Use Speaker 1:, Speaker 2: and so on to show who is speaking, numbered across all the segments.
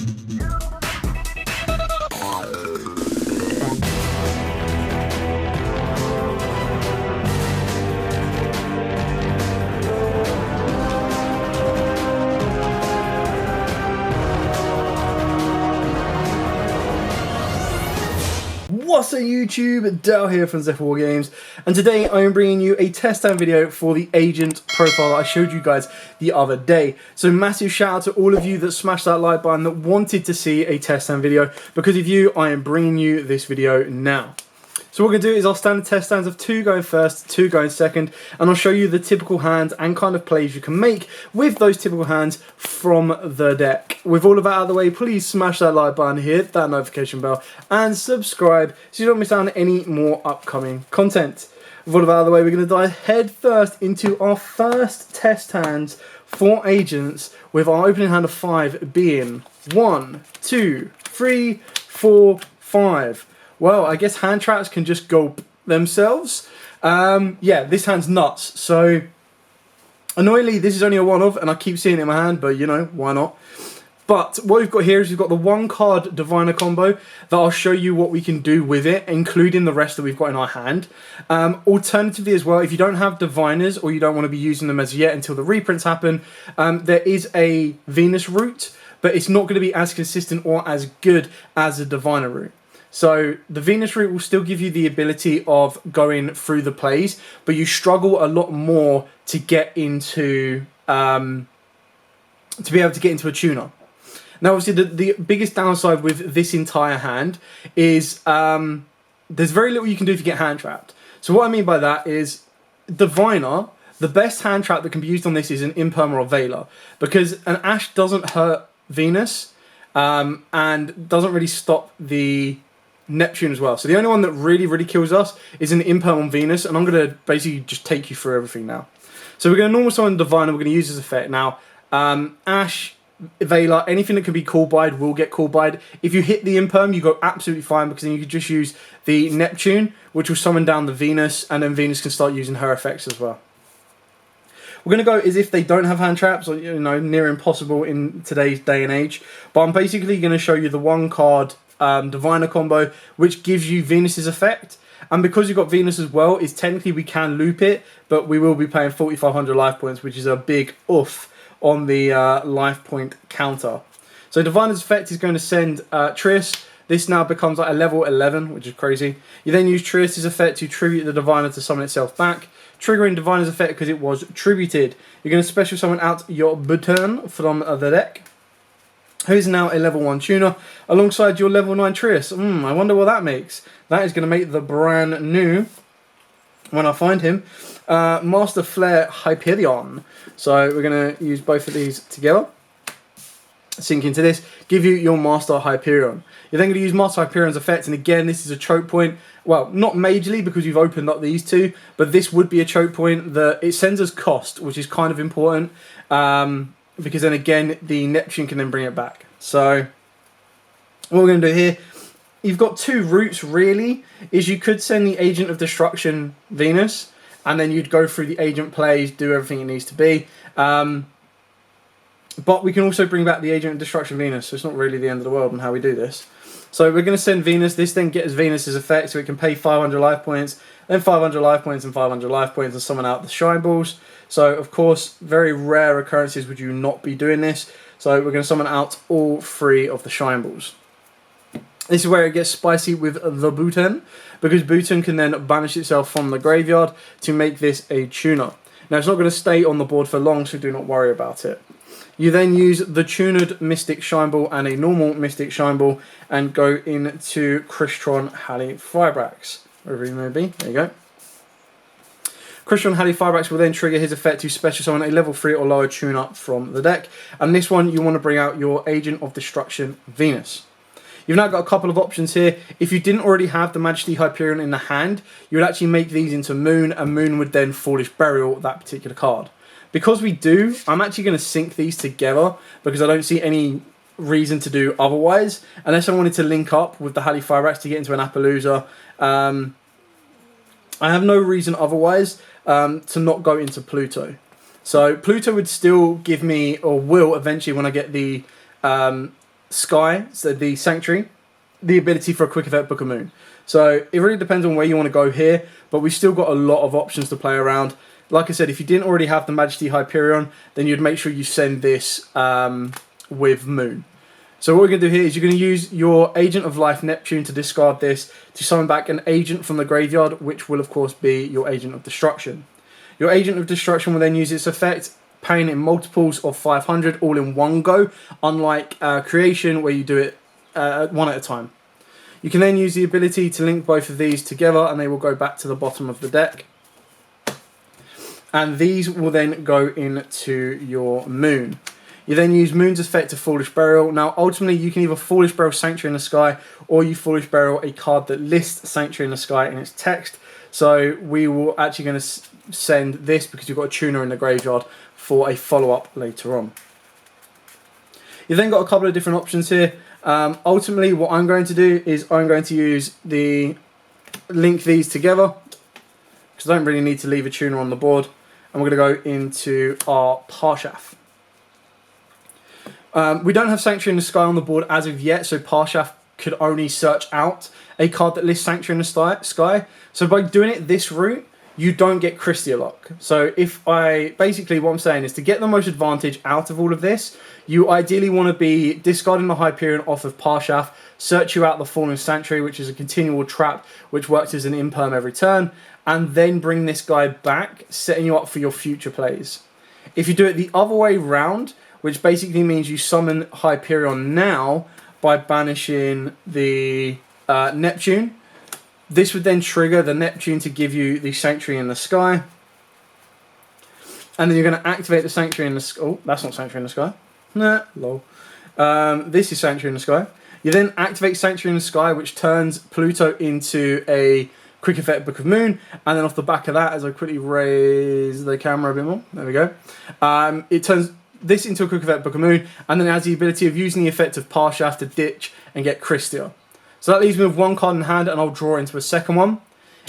Speaker 1: What's up YouTube, Dale here from Zephyr War Games, and today I am bringing you a test time video for the agent profile that I showed you guys the other day. So massive shout out to all of you that smashed that like button, that wanted to see a test time video. Because of you, I am bringing you this video now. So what we're going to do is I'll stand the test stands of 2 going first, 2 going second, and I'll show you the typical hands and kind of plays you can make with those typical hands from the deck. With all of that out of the way, please smash that like button, hit that notification bell, and subscribe so you don't miss out on any more upcoming content. With all of that out of the way, we're going to dive head first into our first test hands for agents, with our opening hand of 5 being 1, 2, 3, 4, 5. Well, I guess hand traps can just go themselves. Yeah, this hand's nuts. So, annoyingly, this is only a one-off, and I keep seeing it in my hand, but you know, why not? But what we've got here is we've got the 1-card Diviner combo that I'll show you what we can do with it, including the rest that we've got in our hand. Alternatively as well, if you don't have Diviners or you don't want to be using them as yet until the reprints happen, there is a Venus route, but it's not going to be as consistent or as good as a Diviner route. So the Venus route will still give you the ability of going through the plays, but you struggle a lot more to get into, to be able to get into a tuner. Now obviously the biggest downside with this entire hand is there's very little you can do if you get hand trapped. So what I mean by that is Diviner, the best hand trap that can be used on this is an Imperm or a Veiler, because an Ash doesn't hurt Venus and doesn't really stop the Neptune as well. So the only one that really kills us is an Imperm on Venus, and I'm going to basically just take you through everything now. So we're going to normal summon Diviner, we're going to use this effect. Now, Ash, Veiler, anything that can be called by will get called by. If you hit the Imperm, you go absolutely fine, because then you can just use the Neptune, which will summon down the Venus, and then Venus can start using her effects as well. We're going to go as if they don't have hand traps, or you know, near impossible in today's day and age. But I'm basically going to show you the 1-card Diviner combo, which gives you Venus's effect. And because you've got Venus as well, is technically we can loop it, but we will be paying 4,500 life points, which is a big oof on the life point counter. So Diviner's effect is going to send Triss. This now becomes like a level 11, which is crazy. You then use Triss's effect to tribute the Diviner to summon itself back, triggering Diviner's effect because it was tributed. You're going to special summon out Yourplaymat from the deck, who's now a level 1 tuner, alongside your level 9 Triss. I wonder what that makes. That is going to make the brand new, when I find him, Master Flare Hyperion. So we're going to use both of these together. Sink into this, give you your Master Hyperion. You're then going to use Master Hyperion's effect, and again, this is a choke point. Well, not majorly because you've opened up these two, but this would be a choke point that it sends us cost, which is kind of important. Because then again, the Neptune can then bring it back. So what we're going to do here, you've got 2 routes really, is you could send the Agent of Destruction Venus, and then you'd go through the agent plays, do everything it needs to be. But we can also bring back the Agent of Destruction Venus, so it's not really the end of the world on how we do this. So we're going to send Venus, this then gets Venus's effect, so it can pay 500 life points, then 500 life points and 500 life points, and summon out the Shine Balls. So, of course, very rare occurrences would you not be doing this. So, we're going to summon out all 3 of the Shine Balls. This is where it gets spicy with the Bhutan, because Bhutan can then banish itself from the graveyard to make this a tuner. Now, it's not going to stay on the board for long, so do not worry about it. You then use the tuned Mystic Shine Ball and a normal Mystic Shine Ball and go into Crystron Halley Firebrax, wherever he may be. There you go. Crystron Halley Firebrax will then trigger his effect to special summon a level 3 or lower tune-up from the deck. And this one, you want to bring out your Agent of Destruction Venus. You've now got a couple of options here. If you didn't already have the Majesty Hyperion in the hand, you would actually make these into Moon, and Moon would then Foolish Burial that particular card. Because we do, I'm actually going to sync these together, because I don't see any reason to do otherwise, unless I wanted to link up with the Halley Firebrax to get into an Appaloosa. I have no reason otherwise to not go into Pluto. So Pluto would still give me, or will eventually when I get the Sky, so the Sanctuary, the ability for a quick effect Book of Moon. So it really depends on where you want to go here, but we've still got a lot of options to play around. Like I said, if you didn't already have the Majesty Hyperion, then you'd make sure you send this with Moon. So what we're going to do here is you're going to use your Agent of Life Neptune to discard this to summon back an agent from the graveyard, which will of course be your Agent of Destruction. Your Agent of Destruction will then use its effect, paying in multiples of 500 all in one go, unlike Creation where you do it one at a time. You can then use the ability to link both of these together and they will go back to the bottom of the deck. And these will then go into your Moon. You then use Moon's effect to Foolish Burial. Now, ultimately, you can either Foolish Burial Sanctuary in the Sky, or you Foolish Burial a card that lists Sanctuary in the Sky in its text. So we will actually going to send this because you've got a tuner in the graveyard for a follow-up later on. You've then got a couple of different options here. Ultimately, what I'm going to do is I'm going to use the link these together because I don't really need to leave a tuner on the board. And we're going to go into our Parshaf. We don't have Sanctuary in the Sky on the board as of yet, so Parshaf could only search out a card that lists Sanctuary in the Sky. So by doing it this route, you don't get Christia Lock. So basically what I'm saying is to get the most advantage out of all of this, you ideally want to be discarding the Hyperion off of Parshaf, search you out the Fallen Sanctuary, which is a continual trap, which works as an imperm every turn, and then bring this guy back, setting you up for your future plays. If you do it the other way round, which basically means you summon Hyperion now by banishing the Neptune. This would then trigger the Neptune to give you the Sanctuary in the Sky. And then you're going to activate the Sanctuary in the Sky. Oh, that's not Sanctuary in the Sky. Nah, lol. This is Sanctuary in the Sky. You then activate Sanctuary in the Sky, which turns Pluto into a quick effect Book of Moon. And then off the back of that, as I quickly raise the camera a bit more, there we go. It turns this into a quick effect Book of Moon, and then it has the ability of using the effect of Parshaf to ditch and get Christia. So that leaves me with one card in hand, and I'll draw into a second one.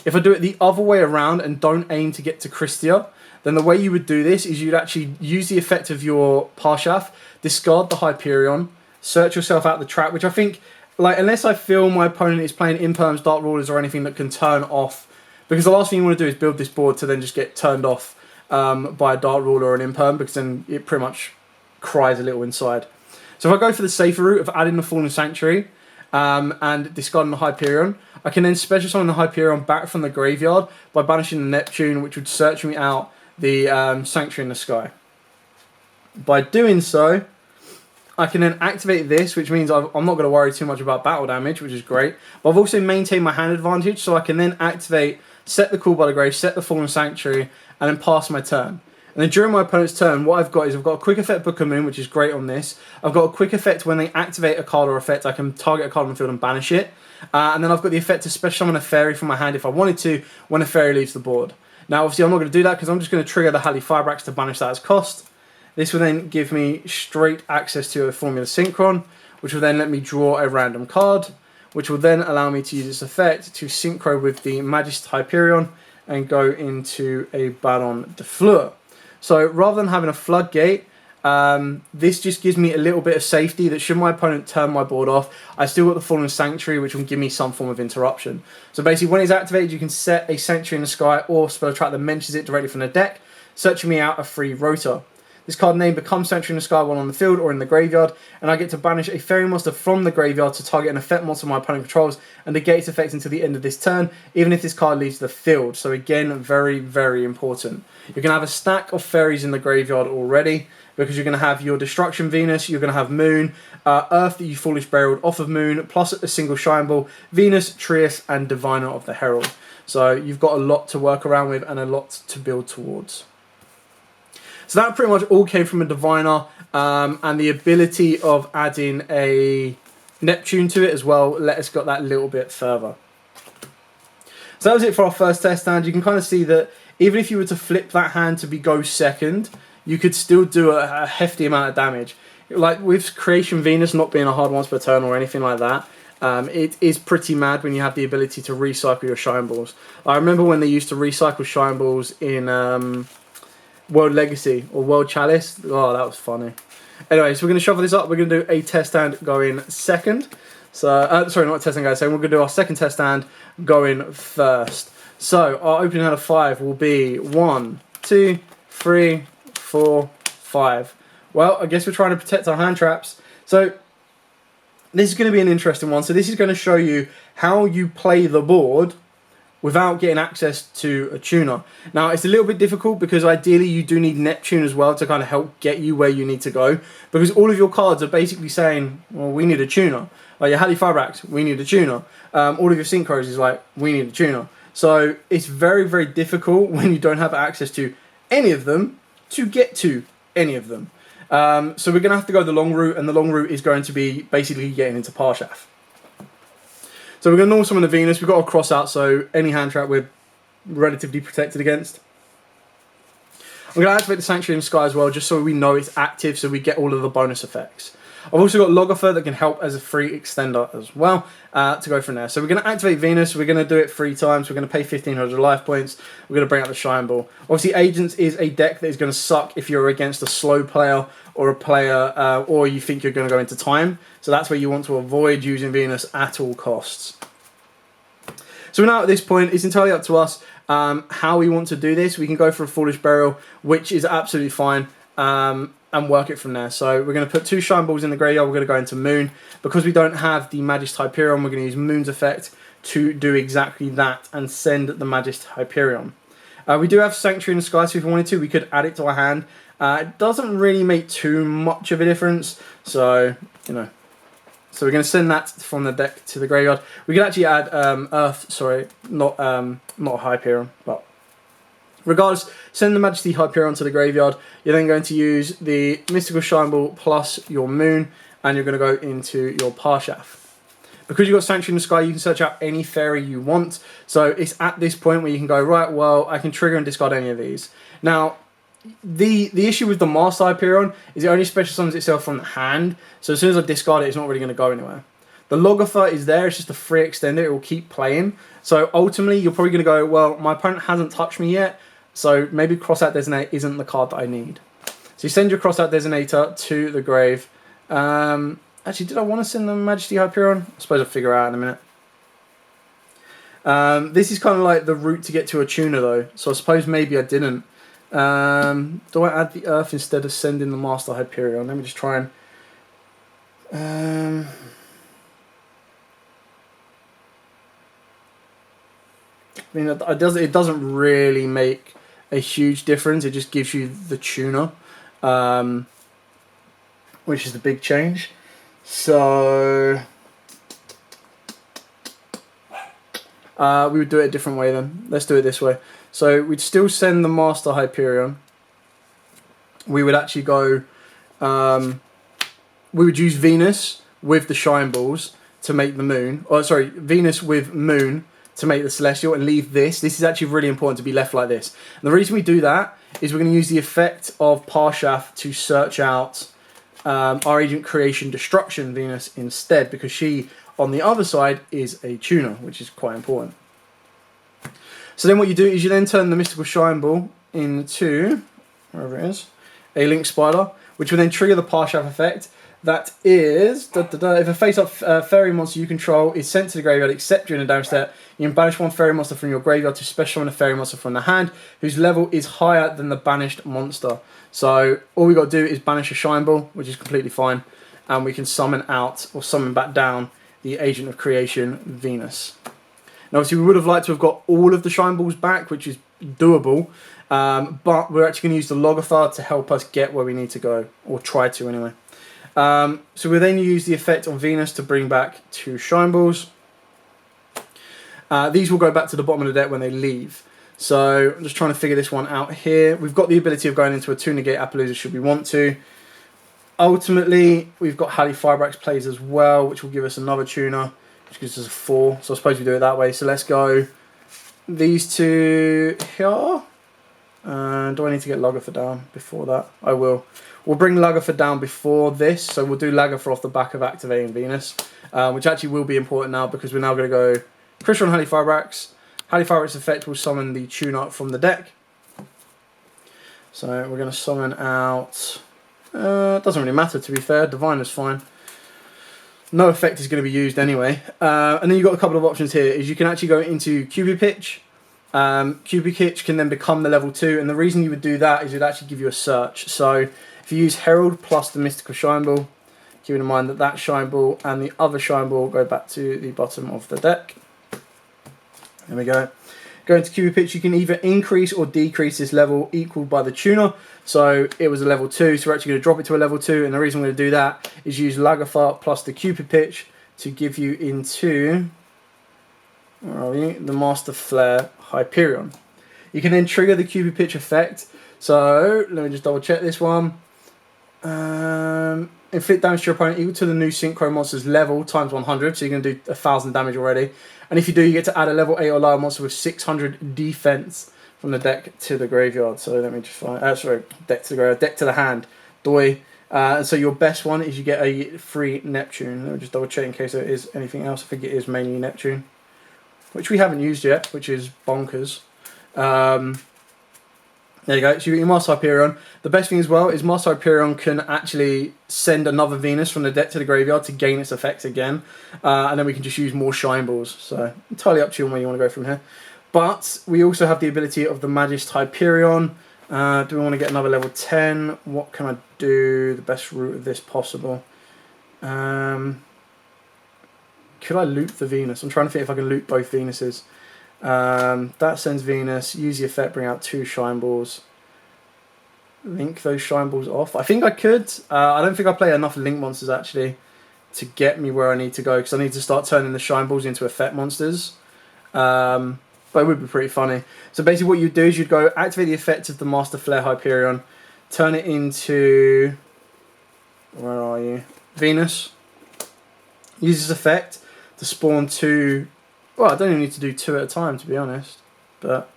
Speaker 1: If I do it the other way around and don't aim to get to Christia, then the way you would do this is you'd actually use the effect of your Parshaf, discard the Hyperion, search yourself out the trap, which I think, like, unless I feel my opponent is playing Imperms, Dark Rulers, or anything that can turn off, because the last thing you want to do is build this board to then just get turned off by a Dark Ruler or an Imperm, because then it pretty much cries a little inside. So if I go for the safer route of adding the Fallen Sanctuary and discarding the Hyperion, I can then special summon the Hyperion back from the graveyard by banishing the Neptune, which would search me out the Sanctuary in the Sky. By doing so, I can then activate this, which means I'm not going to worry too much about battle damage, which is great. But I've also maintained my hand advantage, so I can then activate, set the Call by the Grave, set the Fallen Sanctuary, and then pass my turn. And then during my opponent's turn, what I've got is I've got a quick effect Book of Moon, which is great on this. I've got a quick effect when they activate a card or effect, I can target a card on the field and banish it. And then I've got the effect to special summon a fairy from my hand if I wanted to, when a fairy leaves the board. Now obviously I'm not going to do that because I'm just going to trigger the Halley Firebrax to banish that as cost. This will then give me straight access to a Formula Synchron, which will then let me draw a random card, which will then allow me to use its effect to synchro with the Majesty Hyperion and go into a Ballon de Fleur. So rather than having a floodgate, this just gives me a little bit of safety that should my opponent turn my board off, I still got the Fallen Sanctuary, which will give me some form of interruption. So basically when it's activated, you can set a Sanctuary in the Sky or spell a trap that mentions it directly from the deck, searching me out a free rotor. This card name becomes Sanctuary in the Sky while on the field or in the graveyard, and I get to banish a fairy monster from the graveyard to target an effect monster my opponent controls and negate its effect until the end of this turn, even if this card leaves the field. So again, very, very important. You're going to have a stack of fairies in the graveyard already, because you're going to have your Destruction Venus, you're going to have Moon, Earth that you Foolish Burialed off of Moon, plus a single Shine Ball, Venus, Trius, and Diviner of the Herald. So you've got a lot to work around with and a lot to build towards. So that pretty much all came from a Diviner, and the ability of adding a Neptune to it as well let us got that little bit further. So that was it for our first test hand. You can kind of see that even if you were to flip that hand to go second, you could still do a hefty amount of damage. Like with Creation Venus not being a hard once per turn or anything like that, it is pretty mad when you have the ability to recycle your Shine Balls. I remember when they used to recycle Shine Balls in World Legacy or World Chalice. Oh, that was funny. Anyway, so we're going to shuffle this up. We're going to do a test hand going second. So, sorry, not testing guys. So we're going to do our second test hand going first. So our opening hand of 5 will be 1, 2, 3, 4, 5. Well, I guess we're trying to protect our hand traps. So this is going to be an interesting one. So this is going to show you how you play the board without getting access to a tuner. Now, it's a little bit difficult because ideally you do need Neptune as well to kind of help get you where you need to go, because all of your cards are basically saying, well, we need a tuner. Like your Halifabrax, we need a tuner. All of your Synchros is like, we need a tuner. So it's very, very difficult when you don't have access to any of them to get to any of them. So we're going to have to go the long route, and the long route is going to be basically getting into Parshaf. So we're going to normal summon the Venus. We've got a cross out, so any hand trap we're relatively protected against. I'm going to activate the Sanctuary in the Sky as well, just so we know it's active, so we get all of the bonus effects. I've also got Logother that can help as a free extender as well, to go from there. So we're going to activate Venus. We're going to do it 3 times. We're going to pay 1,500 life points. We're going to bring out the Shine Ball. Obviously, Agents is a deck that is going to suck if you're against a slow player or a player, or you think you're going to go into time. So that's where you want to avoid using Venus at all costs. So now at this point, it's entirely up to us how we want to do this. We can go for a Foolish Burial, which is absolutely fine, and work it from there. So we're going to put 2 Shine Balls in the graveyard. We're going to go into Moon. Because we don't have the Magist Hyperion, we're going to use Moon's effect to do exactly that and send the Magist Hyperion. We do have Sanctuary in the Sky, so if we wanted to, we could add it to our hand. It doesn't really make too much of a difference, so, you know. So we're going to send that from the deck to the graveyard. We can actually add Earth, sorry, not Hyperion, but regardless, send the Majesty Hyperion to the graveyard. You're then going to use the Mystical Shine Ball plus your Moon, and you're going to go into your Parshaf. Because you've got Sanctuary in the Sky, you can search out any fairy you want. So it's at this point where you can go, right, well, I can trigger and discard any of these. Now, the issue with the Master Hyperion is it only special summons itself from the hand. So as soon as I discard it, it's not really going to go anywhere. The Logother is there. It's just a free extender. It will keep playing. So ultimately, you're probably going to go, well, my opponent hasn't touched me yet, so maybe Crossout Designator isn't the card that I need. So you send your Crossout Designator to the grave. Actually, did I want to send the Majesty Hyperion? I suppose I'll figure out in a minute. This is kind of like the route to get to a tuner, though. So I suppose maybe I didn't. Do I add the Earth instead of sending the Master Hyperion? Let me just try and... I mean, it doesn't really make a huge difference. It just gives you the tuner, which is the big change. So we would do it a different way then. Let's do it this way. So we'd still send the Master Hyperion. We would actually go... we would use Venus with the Shine Balls to make the Moon. Or sorry, Venus with Moon to make the Celestial, and leave this. This is actually really important to be left like this. And the reason we do that is we're going to use the effect of Parshaf to search out our Agent Creation Destruction Venus instead, because she, on the other side, is a tuner, which is quite important. So then what you do is you then turn the Mystical Shine Ball into, wherever it is, a Link Spider, which will then trigger the Parshaf effect. That is, if a face-up fairy monster you control is sent to the graveyard except during a damage step, you can banish 1 fairy monster from your graveyard to special summon a fairy monster from the hand whose level is higher than the banished monster. So all we got to do is banish a Shine Ball, which is completely fine, and we can summon out or summon back down the Agent of Creation Venus. Now obviously we would have liked to have got all of the Shine Balls back, which is doable, but we're actually going to use the Logother to help us get where we need to go, or try to anyway. So we'll then use the effect on Venus to bring back 2 Shine Balls. These will go back to the bottom of the deck when they leave. So I'm just trying to figure this one out here. We've got the ability of going into a 2-negate Appaloosa should we want to. Ultimately, we've got Halifabrax plays as well, which will give us another tuner, which gives us a 4. So I suppose we do it that way. So let's go these 2 here. Do I need to get Logother down before that? I will. We'll bring Logother down before this, so we'll do Logother off the back of activating Venus, which actually will be important now because we're now going to go Crystal on Halifabrax. Halifabrax effect will summon the tuner from the deck. So we're going to summon out Doesn't really matter, to be fair. Diviner's fine. No effect is going to be used anyway. And then you've got a couple of options here. Is you can actually go into Cupid Pitch. Cupid Pitch can then become the level 2. And the reason you would do that is it would actually give you a search. So if you use Herald plus the Mystical Shine Ball, keeping in mind that that Shine Ball and the other Shine Ball go back to the bottom of the deck. There we go. Go into Cupid Pitch, you can either increase or decrease this level equal by the tuner. So it was a level 2, so we're actually going to drop it to a level 2. And the reason we're going to do that is use Lagafart plus the Cupid Pitch to give you into, where are we? The Master Flare Hyperion. You can then trigger the Cupid Pitch effect. So let me just double check this one. Inflict damage to your opponent equal to the new Synchro monster's level times 100. So you're going to do 1,000 damage already. And if you do, you get to add a level 8 or lower monster with 600 defense from the deck to the graveyard. So let me just find... sorry, deck to the graveyard. Deck to the hand. Doi. And so your best one is you get a free Neptune. Let me just double check in case there is anything else. I think it is mainly Neptune, which we haven't used yet, which is bonkers. There you go, so you get your Master Hyperion. The best thing as well is Master Hyperion can actually send another Venus from the deck to the graveyard to gain its effects again. And then we can just use more Shine Balls. So entirely up to you on where you want to go from here. But we also have the ability of the Magist Hyperion. Do we want to get another level 10? What can I do? The best route of this possible. Could I loop the Venus? I'm trying to think if I can loop both Venuses. That sends Venus, use the effect, bring out 2 Shine Balls. Link those Shine Balls off. I think I could. I don't think I play enough Link monsters actually to get me where I need to go, because I need to start turning the Shine Balls into effect monsters. But it would be pretty funny. So basically what you'd do is you'd go activate the effect of the Master Flare Hyperion, turn it into, where are you? Venus. Use this effect to spawn 2. Well, I don't even need to do 2 at a time, to be honest. But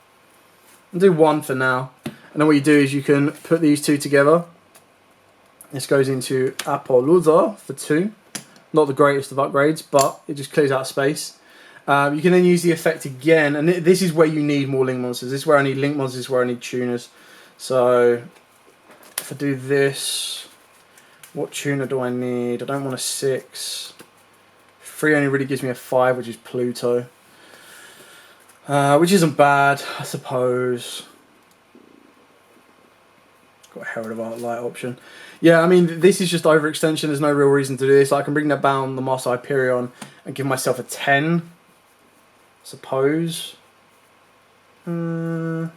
Speaker 1: I'll do 1 for now. And then what you do is you can put these 2 together. This goes into Apollousa for 2. Not the greatest of upgrades, but it just clears out space. You can then use the effect again. And this is where you need more Link monsters. This is where I need Link monsters, this is where I need tuners. So if I do this, what tuner do I need? I don't want a 6. 3 only really gives me a 5, which is Pluto. Which isn't bad, I suppose. Got a Herald of Art Light option. Yeah, I mean, this is just overextension. There's no real reason to do this. I can bring that down the Master Hyperion and give myself a 10. Suppose. No,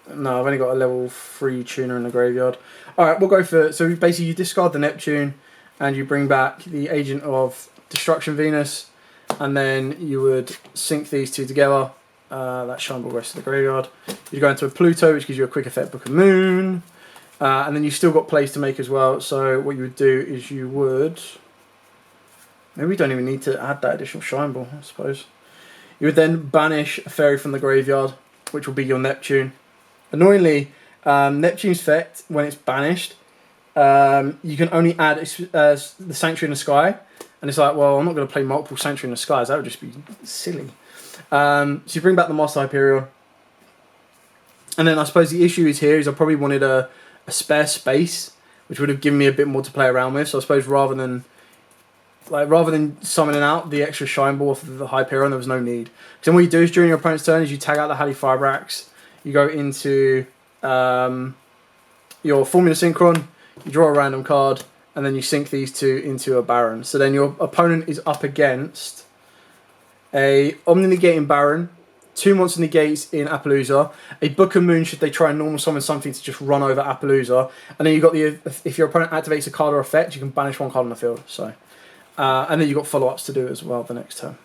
Speaker 1: I've only got a level 3 tuner in the graveyard. Alright, we'll go for... So basically you discard the Neptune and you bring back the Agent of Destruction Venus, and then you would sync these 2 together. That Shine Ball goes to the graveyard. You go into a Pluto, which gives you a quick effect Book of Moon. And then you've still got plays to make as well. So what you would do is you would... Maybe we don't even need to add that additional Shine Ball, I suppose. You would then banish a fairy from the graveyard, which will be your Neptune. Annoyingly, Neptune's effect, when it's banished, you can only add the Sanctuary in the Sky. And it's like, well, I'm not going to play multiple Sanctuary in the Skies. That would just be silly. So you bring back the Master Hyperion. And then I suppose the issue is here is I probably wanted a spare space, which would have given me a bit more to play around with. So I suppose rather than summoning out the extra Shine Ball off of the Hyperion, there was no need. Because then what you do is during your opponent's turn is you tag out the Halley Firebrax, you go into your Formula Synchron, you draw a random card, and then you sync these 2 into a Baron. So then your opponent is up against a Omni-Negating Baron, 2 monster negates in Apollousa, a Book of Moon should they try and normal summon something to just run over Apollousa, and then you've got the, if your opponent activates a card or effect, you can banish 1 card on the field. So. And then you've got follow-ups to do as well the next turn.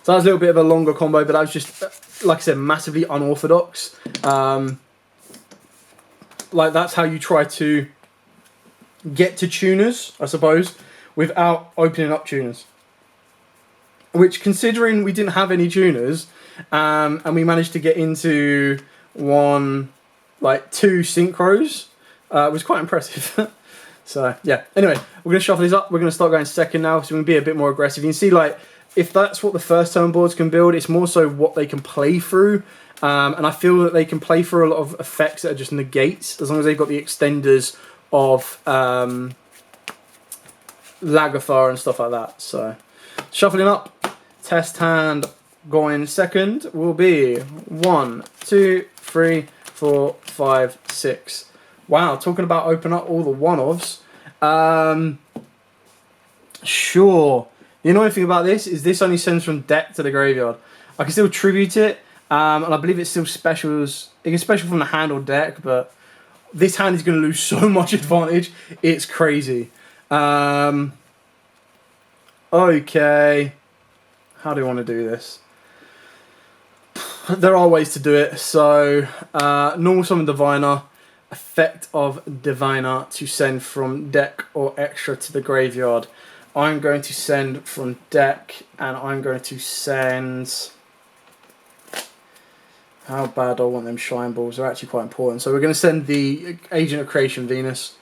Speaker 1: So that was a little bit of a longer combo, but that was just, like I said, massively unorthodox. Like, that's how you try to get to tuners, I suppose, without opening up tuners. Which, considering we didn't have any tuners, and we managed to get into 2 synchros, was quite impressive. So, yeah. Anyway, we're going to shuffle these up. We're going to start going second now, so we're going to be a bit more aggressive. You can see, like, if that's what the first turn boards can build, it's more so what they can play through. And I feel that they can play through a lot of effects that are just negates, as long as they've got the extenders of Lagafar and stuff like that. So shuffling up, test hand going second will be 1, 2, 3, 4, 5, 6. Wow, talking about open up all the one-offs. Sure. The annoying thing about this is this only sends from deck to the graveyard. I can still tribute it, and I believe it still specials. It can special from the hand or deck, but this hand is going to lose so much advantage. It's crazy. Okay. How do I want to do this? There are ways to do it. So, normal summon Diviner, effect of Diviner to send from deck or extra to the graveyard. I'm going to send from deck, and I'm going to send... How bad do I want them Shine Balls? They're actually quite important. So we're going to send the Agent of Creation Venus.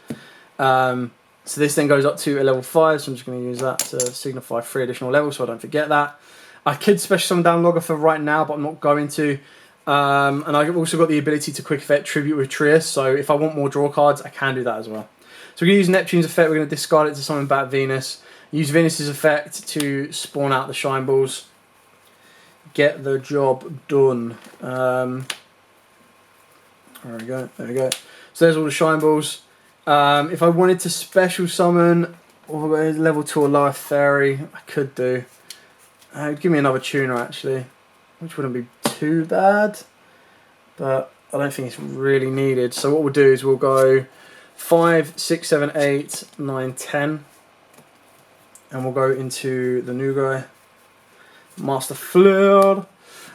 Speaker 1: So this then goes up to a level 5, so I'm just going to use that to signify 3 additional levels so I don't forget that. I could special summon down Logger right now, but I'm not going to. And I've also got the ability to quick effect Tribute with Trius, so if I want more draw cards, I can do that as well. So we're going to use Neptune's effect, we're going to discard it to summon back Venus. Use Venus's effect to spawn out the Shine Balls. Get the job done. There we go, there we go. So there's all the Shine Balls. If I wanted to special summon level 2 or lower Fairy, I could do. Give me another tuner actually, which wouldn't be too bad, but I don't think it's really needed. So what we'll do is we'll go 5, 6, 7, 8, 9, 10, and we'll go into the new guy, Master Flare.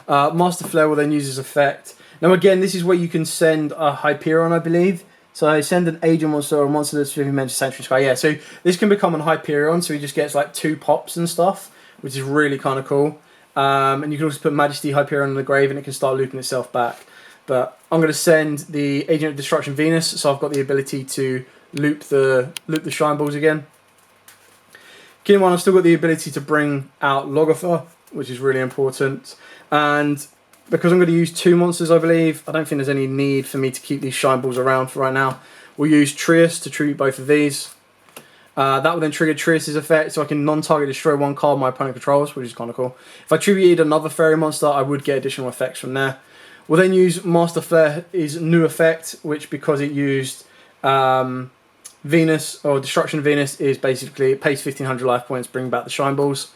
Speaker 1: Master Flare will then use his effect. Now again, this is where you can send a Hyperion, I believe. So I send an Agent monster or a monster that's specifically mentioned Sanctuary Sky. Yeah, so this can become an Hyperion, so he just gets like 2 pops and stuff, which is really kind of cool. And you can also put Majesty Hyperion in the grave and it can start looping itself back. But I'm going to send the Agent of Destruction Venus, so I've got the ability to loop the Shine Balls again. Keep in mind, I've still got the ability to bring out Logotha, which is really important. And because I'm going to use 2 monsters, I believe, I don't think there's any need for me to keep these Shine Balls around for right now. We'll use Trius to tribute both of these. That will then trigger Trius' effect, so I can non-target destroy 1 card my opponent controls, which is kind of cool. If I tributed another Fairy monster, I would get additional effects from there. We'll then use Master Flare's new effect, which, because it used Venus, or Destruction Venus, is basically, it pays 1500 life points, bring back the Shine Balls.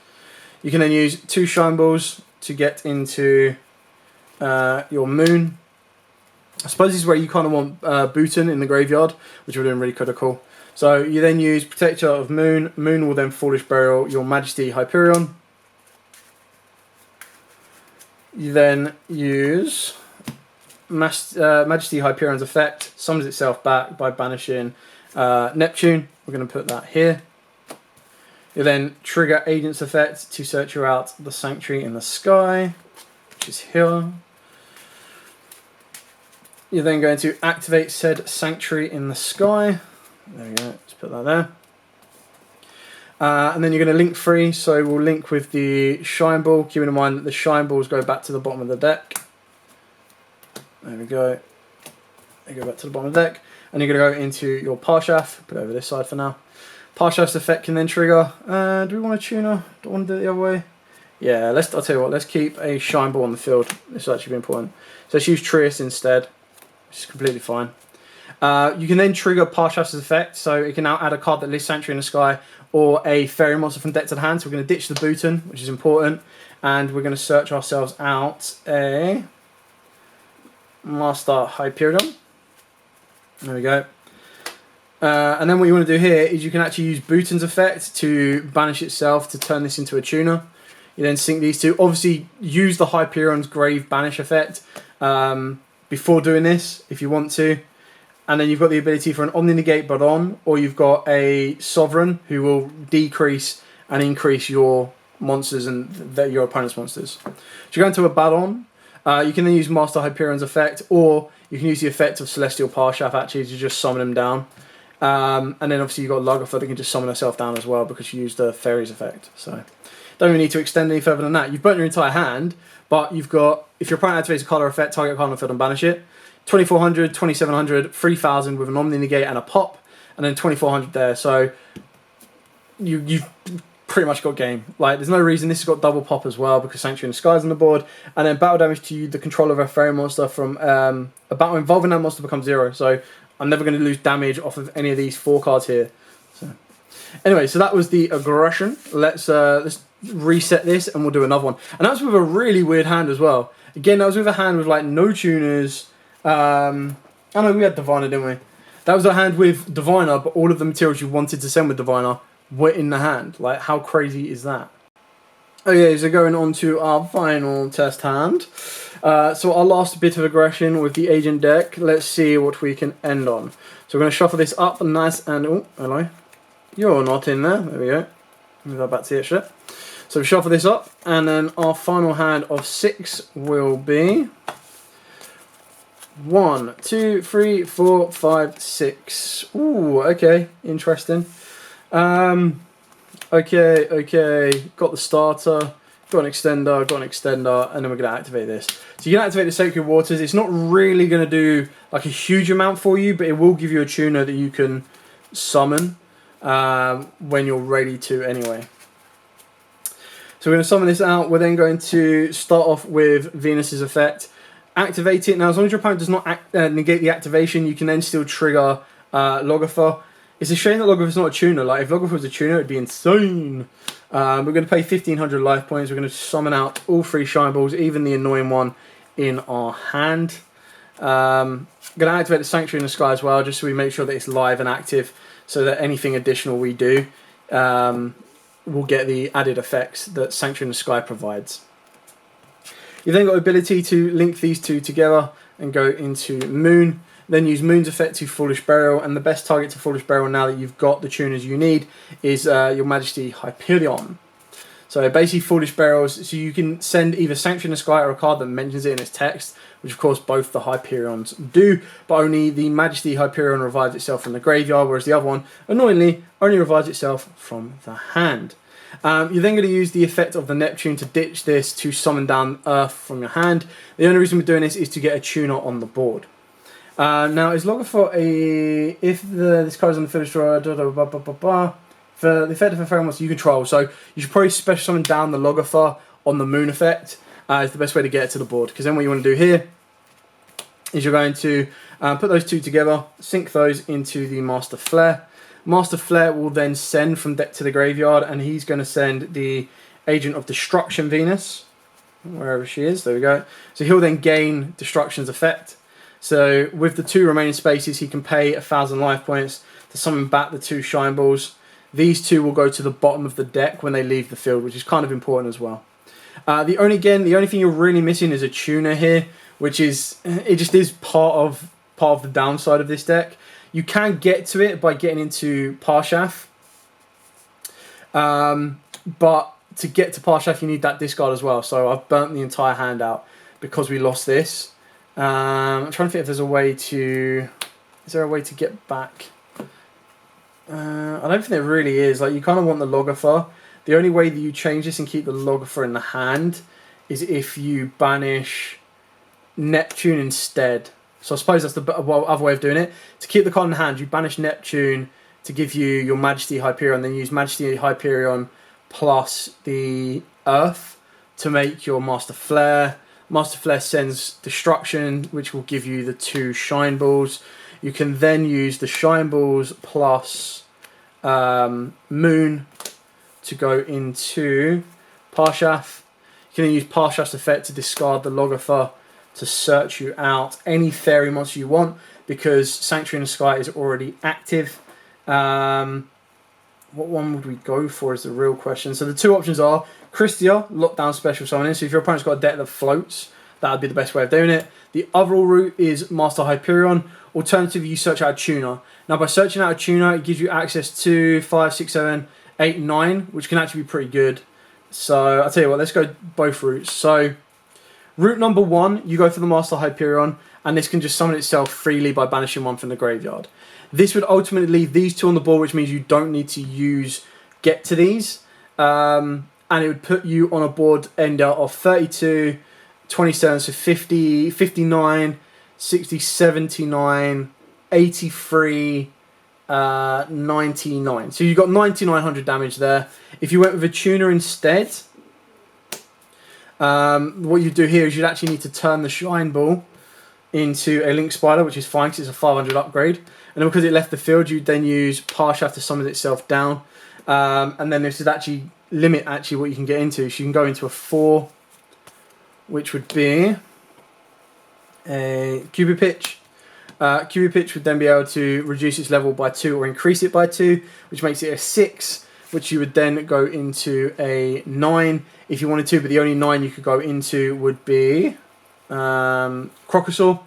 Speaker 1: You can then use 2 Shine Balls to get into your Moon. I suppose this is where you kind of want Bhutan in the graveyard, which would have been really kind of cool. So you then use Protector of Moon. Moon will then Foolish Burial your Majesty Hyperion. You then use Majesty Hyperion's effect, summons itself back by banishing Neptune. We're going to put that here. You then trigger Agent's effect to search you out the Sanctuary in the Sky, which is here. You're then going to activate said Sanctuary in the Sky. There we go, let's put that there. And then you're going to link 3, so we'll link with the Shine Ball, keeping in mind that the Shine Balls go back to the bottom of the deck. There we go. They go back to the bottom of the deck. And you're going to go into your Parshaf, put it over this side for now. Parshaf's effect can then trigger. Do we want a tuner? Do I want to do it the other way? Yeah, I'll tell you what, let's keep a Shine Ball on the field. This will actually be important. So let's use Trius instead, which is completely fine. You can then trigger Parshaf's effect, so it can now add a card that lists Sanctuary in the Sky or a Fairy monster from deck to the hand. So we're going to ditch the Bhutan, which is important, and we're going to search ourselves out a Master Hyperion. There we go. And then what you want to do here is you can actually use Bhutan's effect to banish itself to turn this into a tuner. You then sync these two. Obviously, use the Hyperion's Grave Banish effect before doing this, if you want to. And then you've got the ability for an Omni-Negate Baron, or you've got a Sovereign who will decrease and increase your monsters and your opponent's monsters. So you go into a Baron, you can then use Master Hyperion's effect, or you can use the effect of Celestial Parshaf actually to just summon him down. And then obviously you've got Lagotha that can just summon herself down as well because you used the Fairy's effect. So don't really need to extend any further than that. You've burnt your entire hand, but you've got, if your opponent activates a card or effect, target a card on the field and banish it. 2400, 2700, 3000 with an Omni-Negate and a pop. and then 2400 there. So you've pretty much got game. Like, there's no reason. This has got double pop as well because Sanctuary in the Sky is on the board. And then battle damage to you, the control of a fairy monster from a battle involving that monster becomes 0. So I'm never going to lose damage off of any of these 4 cards here. So anyway, so that was the aggression. Let's reset this and we'll do another one. And that was with a really weird hand as well. Again, that was with a hand with like no tuners. I know we had Diviner, didn't we? That was a hand with Diviner, but all of the materials you wanted to send with Diviner were in the hand. Like, how crazy is that? Okay, so going on to our final test hand. So our last bit of aggression with the Agent deck. Let's see what we can end on. So we're going to shuffle this up nice and... Oh, hello. You're not in there. There we go. Move that back to the extra. So we shuffle this up, and then our final hand of 6 will be 1, 2, 3, 4, 5, 6. Ooh, okay, interesting. Okay. Got the starter, got an extender, and then we're going to activate this. So you can activate the Sacred Waters. It's not really going to do like a huge amount for you, but it will give you a tuner that you can summon when you're ready to anyway. So we're going to summon this out. We're then going to start off with Venus's effect. Activate it. Now, as long as your opponent does not negate the activation, you can then still trigger Logother. It's a shame that Logother's not a tuner. Like, if Logother was a tuner, it'd be insane. We're going to pay 1500 life points. We're going to summon out all 3 Shine Balls, even the annoying one, in our hand. Going to activate the Sanctuary in the Sky as well, just so we make sure that it's live and active, so that anything additional we do will get the added effects that Sanctuary in the Sky provides. You've then got the ability to link these 2 together and go into Moon. Then use Moon's effect to Foolish Burial, and the best target to Foolish Burial now that you've got the tuners you need is Your Majesty Hyperion. So basically Foolish Burials, so you can send either Sanctuary in the Sky or a card that mentions it in its text, which of course both the Hyperions do, but only the Majesty Hyperion revives itself from the graveyard, whereas the other one, annoyingly, only revives itself from the hand. You're then going to use the effect of the Neptune to ditch this to summon down Earth from your hand. The only reason we're doing this is to get a tuner on the board. Now, is Logother a... If this card is on the field destroyer, for the effect of a fairy monster you control, so you should probably special summon down the Logother on the Moon effect. Is the best way to get it to the board. Because then what you want to do here is you're going to put those 2 together, sync those into the Master Flare. Master Flare will then send from deck to the graveyard, and he's going to send the Agent of Destruction Venus, wherever she is, there we go. So he'll then gain Destruction's effect. So with the 2 remaining spaces, he can pay 1000 life points to summon back the 2 Shine Balls. These 2 will go to the bottom of the deck when they leave the field, which is kind of important as well. The only thing you're really missing is a tuner here, which is, it just is part of the downside of this deck. You can get to it by getting into Parshaf, but to get to Parshaf you need that discard as well. So I've burnt the entire hand out because we lost this. I'm trying to think if there's a way to... Is there a way to get back? I don't think there really is. Like, you kind of want the Logother. The only way that you change this and keep the Logother in the hand is if you banish Neptune instead. So I suppose that's the other way of doing it. To keep the card in the hand, you banish Neptune to give you Your Majesty Hyperion, then use Majesty Hyperion plus the Earth to make your Master Flare. Master Flare sends Destruction, which will give you the 2 Shine Balls. You can then use the Shine Balls plus Moon to go into Parshaf. You can then use Parshaf's effect to discard the Logother to search you out any fairy monster you want, because Sanctuary in the Sky is already active. What one would we go for is the real question. So the 2 options are Christia, lockdown special summoning. So if your opponent's got a deck that floats, that would be the best way of doing it. The other route is Master Hyperion. Alternatively, you search out a tuner. Now, by searching out a tuner, it gives you access to 5, 6, 7, 8, 9, which can actually be pretty good. So I'll tell you what, let's go both routes. So route number 1, you go for the Master Hyperion, and this can just summon itself freely by banishing 1 from the graveyard. This would ultimately leave these 2 on the board, which means you don't need to get to these. And it would put you on a board ender of 32, 27, so 50, 59, 60, 79, 83, 99. So you've got 9900 damage there. If you went with a tuner instead, what you do here is you'd actually need to turn the Shine Ball into a Link Spider, which is fine because it's a 500 upgrade. And then because it left the field, you'd then use Parshaft to summon itself down. And then this would actually limit what you can get into. So you can go into a 4, which would be a Cupid Pitch. Cupid Pitch would then be able to reduce its level by 2 or increase it by 2, which makes it a 6, which you would then go into a 9 if you wanted to, but the only 9 you could go into would be Crocosaur,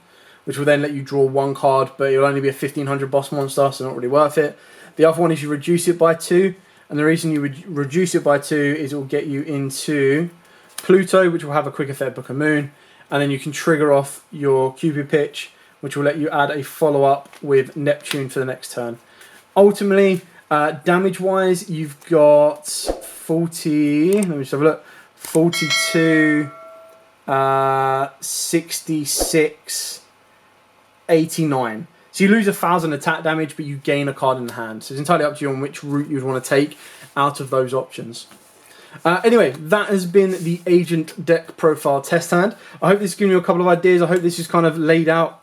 Speaker 1: which will then let you draw 1 card, but it'll only be a 1500 boss monster, so not really worth it. The other one is you reduce it by 2, and the reason you would reduce it by 2 is it will get you into Pluto, which will have a quick effect Book of Moon, and then you can trigger off your Cupid Pitch, which will let you add a follow-up with Neptune for the next turn. Ultimately, damage-wise, you've got 40, let me just have a look, 42, 66, 89. So you lose 1000 attack damage, but you gain a card in the hand. So it's entirely up to you on which route you'd want to take out of those options. Anyway, that has been the Agent deck profile test hand. I hope this has given you a couple of ideas. I hope this is kind of laid out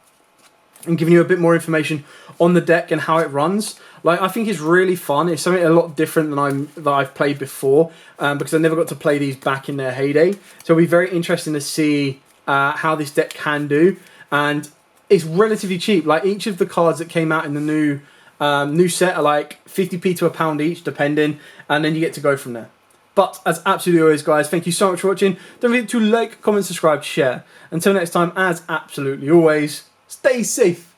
Speaker 1: and giving you a bit more information on the deck and how it runs. Like, I think it's really fun. It's something a lot different than I've played before, because I never got to play these back in their heyday. So it'll be very interesting to see how this deck can do. And it's relatively cheap. Like, each of the cards that came out in the new set are like 50p to £1 each, depending, and then you get to go from there. But as absolutely always, guys, thank you so much for watching. Don't forget to like, comment, subscribe, share. Until next time, as absolutely always, stay safe,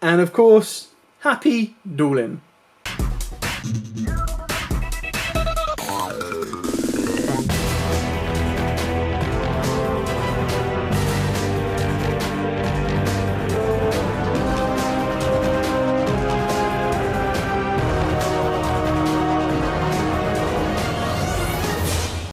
Speaker 1: and of course, happy dueling.